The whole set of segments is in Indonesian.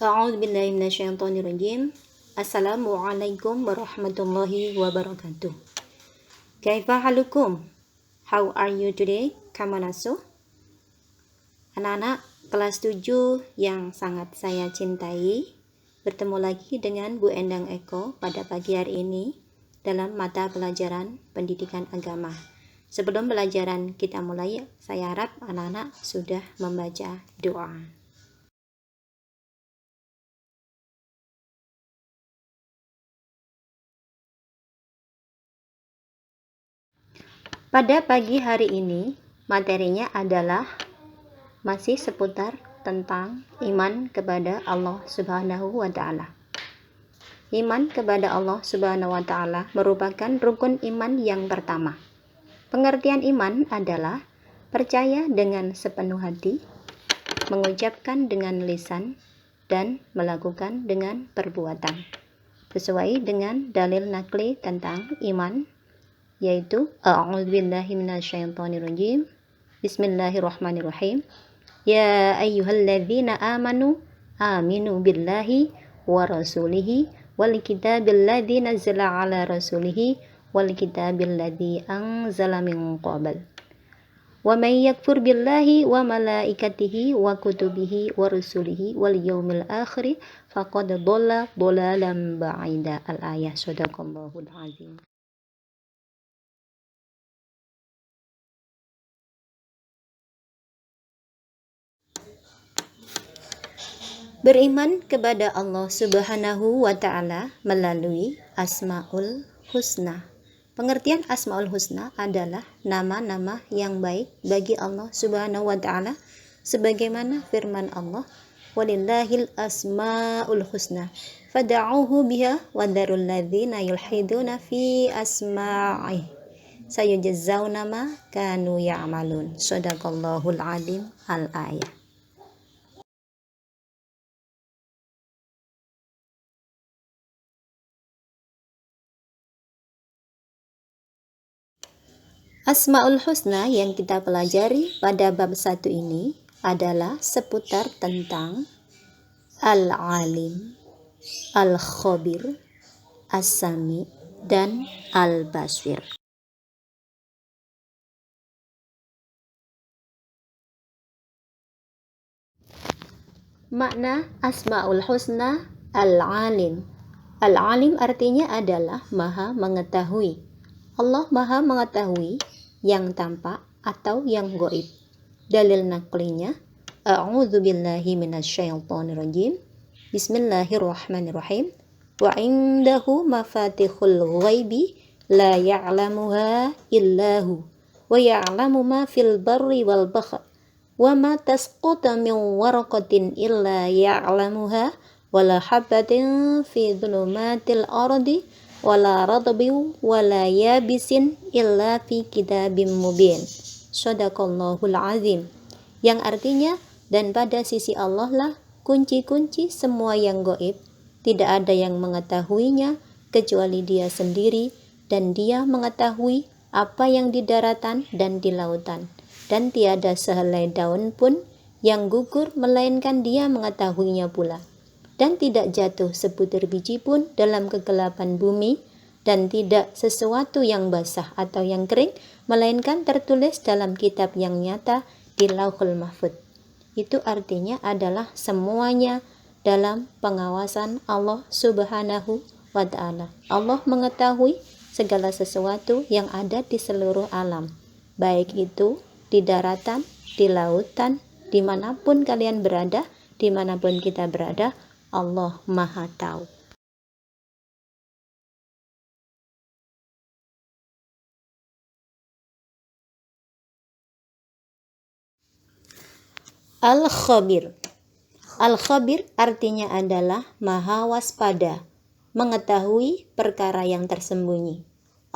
A'udzubillahiminasyaitonirrajim. Assalamualaikum warahmatullahi wabarakatuh. Kaifa halukum? How are you today? Kamanasu? Anak-anak kelas 7 yang sangat saya cintai, bertemu lagi dengan Bu Endang Eko pada pagi hari ini dalam mata pelajaran pendidikan agama. Sebelum pelajaran kita mulai, saya harap anak-anak sudah membaca doa. Pada pagi hari ini, materinya adalah masih seputar tentang iman kepada Allah Subhanahu wa Ta'ala. Iman kepada Allah Subhanahu wa Ta'ala merupakan rukun iman yang pertama. Pengertian iman adalah percaya dengan sepenuh hati, mengucapkan dengan lisan, dan melakukan dengan perbuatan. Sesuai dengan dalil nakli tentang iman, yaitu A'udzubillahiminasyaitonirrajim. Bismillahirrahmanirrahim. Ya ayyuhalladzina amanu aminu billahi wa rasulihi wal kitabilladzi nazzala ala rasulihi wal kitabilladzi anzala min qabl. Wa may yakfur billahi wa malaikatihi wa kutubihi wa rusulihi wal yaumil akhir faqad dhalla dhalalan ba'ida. Al-ayah. Shadaqallahul azim. Beriman kepada Allah Subhanahu wa Ta'ala melalui Asmaul Husna. Pengertian Asmaul Husna adalah nama-nama yang baik bagi Allah Subhanahu wa Ta'ala, sebagaimana firman Allah, walillahil asmaul husna fad'uhu biha wa dharul ladzina yulhiduna fi asma'i sayujzauna ma kanu ya'malun. Shadaqallahul azim. Al-ayah. Asmaul Husna yang kita pelajari pada bab 1 ini adalah seputar tentang Al-Alim, Al-Khabir, As-Sami, dan Al-Basir. Makna Asmaul Husna Al-Alim. Al-Alim artinya adalah maha mengetahui. Allah maha mengetahui yang tampak atau yang gaib. Dalil naklinya, A'udzubillahi minasyaitonirrajim. Bismillahirrahmanirrahim. Wa indahu mafatihul ghaibi la ya'lamuha illahu wa ya'lamu ma fil barri wal bahr wa ma tasqutu min waraqatin illa ya'lamuha wala habatin fi dhulumatil ardi wala radabin wala yabisin illa fi kitabim mubin. Shadaqallahul azim. Yang artinya, dan pada sisi Allah lah kunci-kunci semua yang gaib, tidak ada yang mengetahuinya kecuali Dia sendiri, dan Dia mengetahui apa yang di daratan dan di lautan, dan tiada sehelai daun pun yang gugur melainkan Dia mengetahuinya pula. Dan tidak jatuh sebutir biji pun dalam kegelapan bumi, dan tidak sesuatu yang basah atau yang kering, melainkan tertulis dalam kitab yang nyata di Lauhul Mahfuz. Itu artinya adalah semuanya dalam pengawasan Allah Subhanahu wa Ta'ala. Allah mengetahui segala sesuatu yang ada di seluruh alam, baik itu di daratan, di lautan, dimanapun kalian berada, dimanapun kita berada, Allah Maha Tahu. Al-Khabir. Al-Khabir artinya adalah maha waspada, mengetahui perkara yang tersembunyi.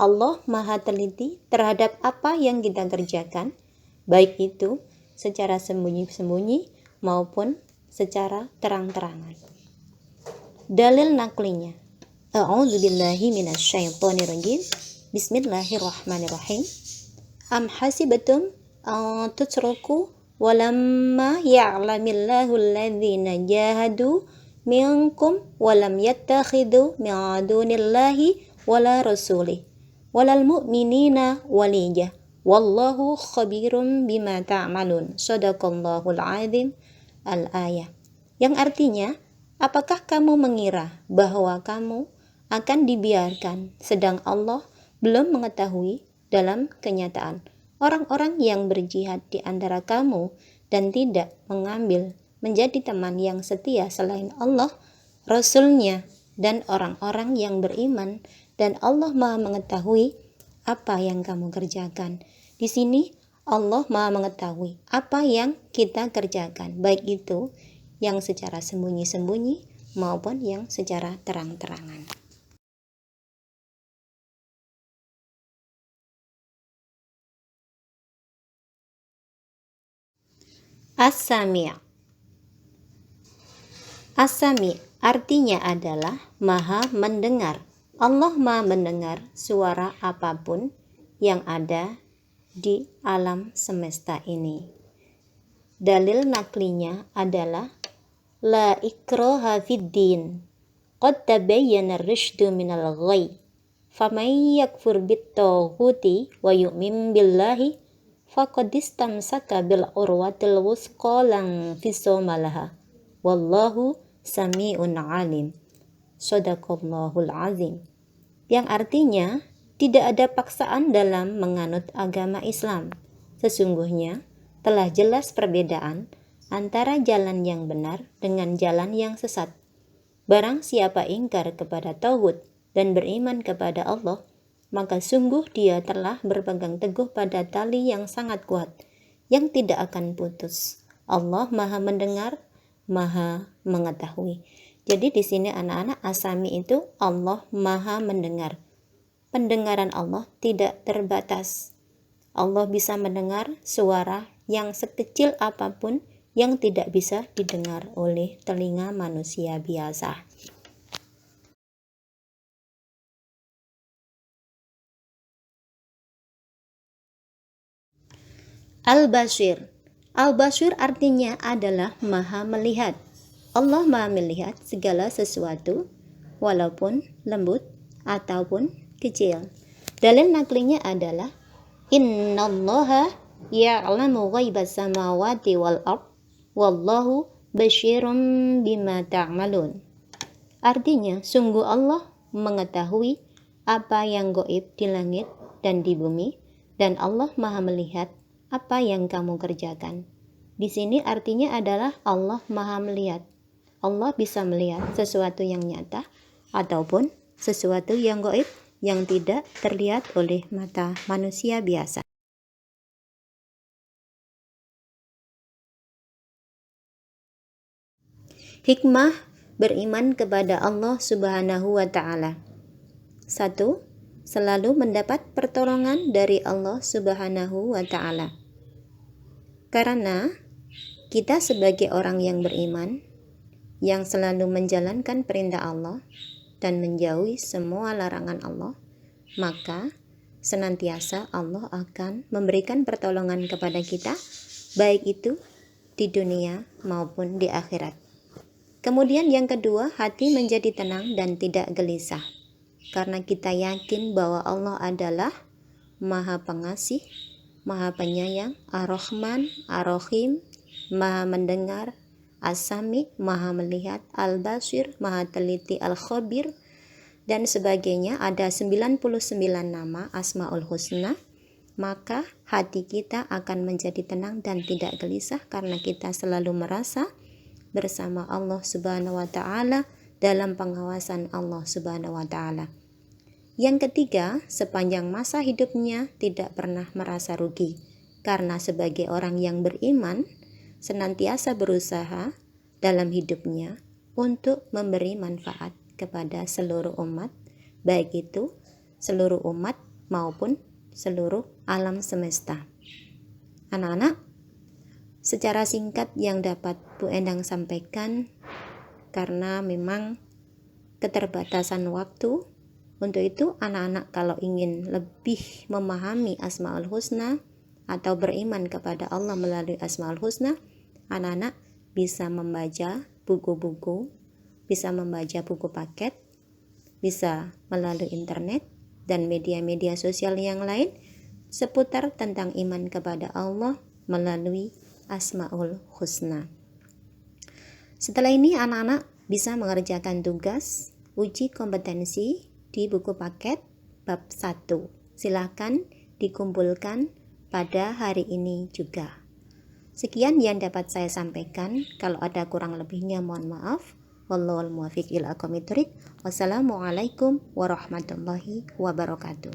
Allah maha teliti terhadap apa yang kita kerjakan, baik itu secara sembunyi-sembunyi maupun secara terang-terangan. Dalil naklinya, A'udzubillahi minasyaitonirrajim. Bismillahirrahmanirrahim. Am hasibatum an tutraku walamma ya'lamillahu alladhina jahadu minkum wa lam yattakhidhu min dunillahi wala rasulih walal mu'minina waliyah wallahu khabirum bima ta'malun. Shadaqallahul azim. Al-ayah. Yang artinya, apakah kamu mengira bahwa kamu akan dibiarkan sedang Allah belum mengetahui dalam kenyataan orang-orang yang berjihad di antara kamu dan tidak mengambil menjadi teman yang setia selain Allah, Rasul-Nya, dan orang-orang yang beriman, dan Allah Maha mengetahui apa yang kamu kerjakan. Di sini Allah Maha mengetahui apa yang kita kerjakan, baik itu yang secara sembunyi-sembunyi maupun yang secara terang-terangan. As-Sami'. As-Sami' artinya adalah Maha mendengar. Allah Maha mendengar suara apapun yang ada di alam semesta ini. Dalil naklinya adalah la ikraha fid din qad tabayyana ar-rusydu minal ghayy faman yakfur bit-taghuti wa yu'min billahi faqad istamsaka bil urwatil wuthqa lan fisama laha wallahu sami'un alim. Shadaqallahul azim. Yang artinya tidak ada paksaan dalam menganut agama Islam. Sesungguhnya telah jelas perbedaan antara jalan yang benar dengan jalan yang sesat. Barang siapa ingkar kepada tauhid dan beriman kepada Allah, maka sungguh dia telah berpegang teguh pada tali yang sangat kuat, yang tidak akan putus. Allah Maha mendengar, Maha mengetahui. Jadi di sini anak-anak, As-Sami itu Allah Maha mendengar. Pendengaran Allah tidak terbatas. Allah bisa mendengar suara yang sekecil apapun yang tidak bisa didengar oleh telinga manusia biasa. Al-Basir. Al-Basir artinya adalah Maha melihat. Allah Maha melihat segala sesuatu, walaupun lembut ataupun kecil. Dalil naklinya adalah innallaha ya'lamu ghaibas samawati wal ard wallahu basyirum bima ta'malun. Artinya, sungguh Allah mengetahui apa yang gaib di langit dan di bumi, dan Allah Maha melihat apa yang kamu kerjakan. Di sini artinya adalah Allah Maha melihat. Allah bisa melihat sesuatu yang nyata ataupun sesuatu yang gaib yang tidak terlihat oleh mata manusia biasa. Hikmah beriman kepada Allah Subhanahu wa Ta'ala. 1. Selalu mendapat pertolongan dari Allah Subhanahu wa Ta'ala. Karena kita sebagai orang yang beriman, yang selalu menjalankan perintah Allah dan menjauhi semua larangan Allah, maka senantiasa Allah akan memberikan pertolongan kepada kita, baik itu di dunia maupun di akhirat. Kemudian yang kedua, hati menjadi tenang dan tidak gelisah, karena kita yakin bahwa Allah adalah Maha Pengasih, Maha Penyayang, Ar-Rahman, Ar-Rahim, Maha Mendengar, As-Sami, Maha Melihat, Al-Basir, Maha Teliti, Al-Khabir, dan sebagainya. Ada 99 nama Asmaul Husna. Maka hati kita akan menjadi tenang dan tidak gelisah karena kita selalu merasa bersama Allah Subhanahu wa Ta'ala, dalam pengawasan Allah Subhanahu wa Ta'ala. Yang ketiga, sepanjang masa hidupnya tidak pernah merasa rugi, karena sebagai orang yang beriman senantiasa berusaha dalam hidupnya untuk memberi manfaat kepada seluruh umat, baik itu seluruh umat maupun seluruh alam semesta. Anak-anak, secara singkat yang dapat Bu Endang sampaikan, karena memang keterbatasan waktu, untuk itu anak-anak kalau ingin lebih memahami Asmaul Husna atau beriman kepada Allah melalui Asmaul Husna, anak-anak bisa membaca buku-buku bisa membaca buku paket, bisa melalui internet dan media-media sosial yang lain seputar tentang iman kepada Allah melalui Asmaul Husna. Setelah ini anak-anak bisa mengerjakan tugas uji kompetensi di buku paket bab 1. Silakan dikumpulkan pada hari ini juga. Sekian yang dapat saya sampaikan. Kalau ada kurang lebihnya mohon maaf. Wallahul muwaffiq ila aqwamit thoriq. Wassalamualaikum warahmatullahi wabarakatuh.